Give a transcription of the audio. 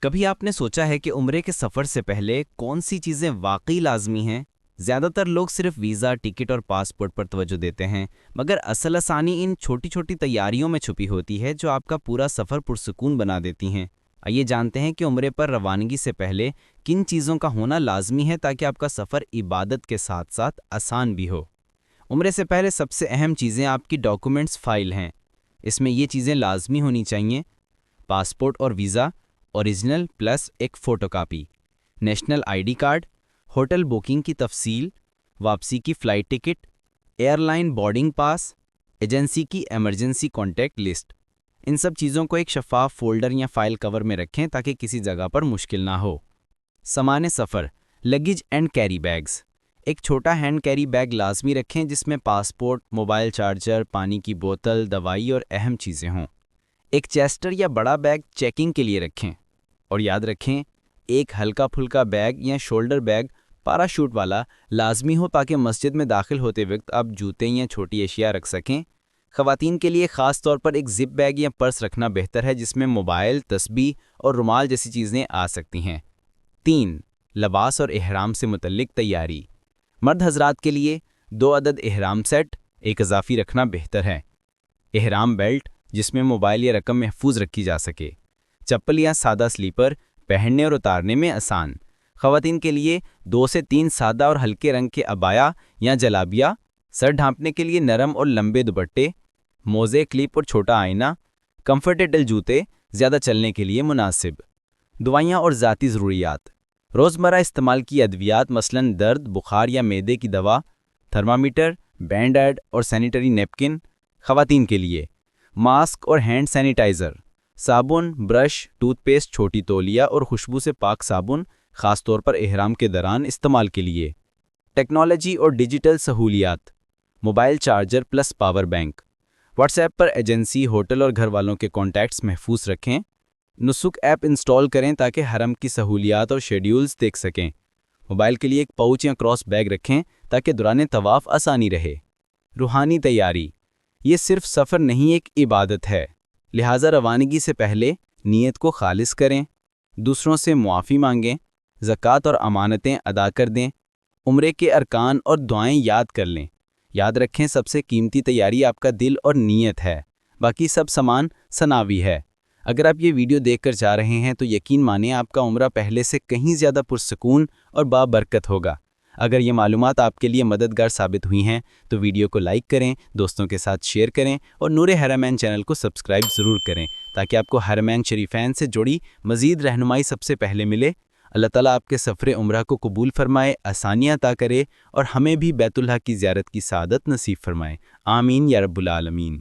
کبھی آپ نے سوچا ہے کہ عمرے کے سفر سے پہلے کون سی چیزیں واقعی لازمی ہیں؟ زیادہ تر لوگ صرف ویزا، ٹکٹ اور پاسپورٹ پر توجہ دیتے ہیں، مگر اصل آسانی ان چھوٹی چھوٹی تیاریوں میں چھپی ہوتی ہے جو آپ کا پورا سفر پرسکون بنا دیتی ہیں۔ آئیے جانتے ہیں کہ عمرے پر روانگی سے پہلے کن چیزوں کا ہونا لازمی ہے تاکہ آپ کا سفر عبادت کے ساتھ ساتھ آسان بھی ہو۔ عمرے سے پہلے سب سے اہم چیزیں آپ کی ڈاکومنٹس فائل ہیں۔ اس میں یہ چیزیں لازمی ہونی چاہیے: پاسپورٹ اور ویزا اوریجنل پلس ایک photocopy, national I D card, hotel booking کی تفصیل، واپسی کی flight ticket, airline boarding pass, agency کی ایمرجنسی کانٹیکٹ لسٹ۔ ان سب چیزوں کو ایک شفاف فولڈر یا فائل کور میں رکھیں تاکہ کسی جگہ پر مشکل نہ ہو۔ سامان سفر، لگیج اینڈ کیری بیگز۔ ایک چھوٹا ہینڈ کیری بیگ لازمی رکھیں جس میں پاسپورٹ، موبائل چارجر، پانی کی بوتل، دوائی اور اہم چیزیں ہوں۔ ایک چیسٹر یا بڑا بیگ چیکنگ کے لیے رکھیں، اور یاد رکھیں ایک ہلکا پھلکا بیگ یا شولڈر بیگ پاراشوٹ والا لازمی ہو تاکہ مسجد میں داخل ہوتے وقت آپ جوتے یا چھوٹی اشیاء رکھ سکیں۔ خواتین کے لیے خاص طور پر ایک زپ بیگ یا پرس رکھنا بہتر ہے جس میں موبائل، تسبیح اور رومال جیسی چیزیں آ سکتی ہیں۔ 3. لباس اور احرام سے متعلق تیاری۔ مرد حضرات کے لیے 2 عدد احرام سیٹ ایک اضافی رکھنا بہتر ہے۔ احرام بیلٹ جس میں موبائل یا رقم محفوظ رکھی جا سکے۔ چپل یا سادہ سلیپر پہننے اور اتارنے میں آسان۔ خواتین کے لیے 2 سے 3 سادہ اور ہلکے رنگ کے عبایا یا جلابیہ، سر ڈھانپنے کے لیے نرم اور لمبے دوپٹے، موزے، کلپ اور چھوٹا آئینہ، کمفرٹیبل جوتے زیادہ چلنے کے لیے مناسب۔ دوائیاں اور ذاتی ضروریات۔ روزمرہ استعمال کی ادویات مثلاً درد، بخار یا معدے کی دوا، تھرمامیٹر، بینڈ ایڈ اور سینیٹری نیپکن۔ خواتین کے لیے ماسک اور ہینڈ سینیٹائزر، صابن، برش، ٹوتھ پیسٹ، چھوٹی تولیہ اور خوشبو سے پاک صابن خاص طور پر احرام کے دوران استعمال کے لیے۔ ٹیکنالوجی اور ڈیجیٹل سہولیات، mobile charger plus power bank. WhatsApp پر ایجنسی، ہوٹل اور گھر والوں کے کانٹیکٹس محفوظ رکھیں۔ نسک ایپ انسٹال کریں تاکہ حرم کی سہولیات اور شیڈیولز دیکھ سکیں۔ موبائل کے لیے ایک پاؤچ یا کراس بیگ رکھیں تاکہ دوران طواف آسانی رہے۔ روحانی تیاری، یہ صرف سفر نہیں ایک عبادت ہے، لہٰذا روانگی سے پہلے نیت کو خالص کریں، دوسروں سے معافی مانگیں، زکوٰۃ اور امانتیں ادا کر دیں، عمرے کے ارکان اور دعائیں یاد کر لیں۔ یاد رکھیں سب سے قیمتی تیاری آپ کا دل اور نیت ہے، باقی سب سامان ثانوی ہے۔ اگر آپ یہ ویڈیو دیکھ کر جا رہے ہیں تو یقین مانیں آپ کا عمرہ پہلے سے کہیں زیادہ پرسکون اور بابرکت ہوگا۔ اگر یہ معلومات آپ کے لیے مددگار ثابت ہوئی ہیں تو ویڈیو کو لائک کریں، دوستوں کے ساتھ شیئر کریں اور نور حرمین چینل کو سبسکرائب ضرور کریں تاکہ آپ کو حرمین شریفین سے جڑی مزید رہنمائی سب سے پہلے ملے۔ اللہ تعالیٰ آپ کے سفر عمرہ کو قبول فرمائے، آسانیاں عطا کرے اور ہمیں بھی بیت اللہ کی زیارت کی سعادت نصیب فرمائے۔ آمین یا رب العالمین۔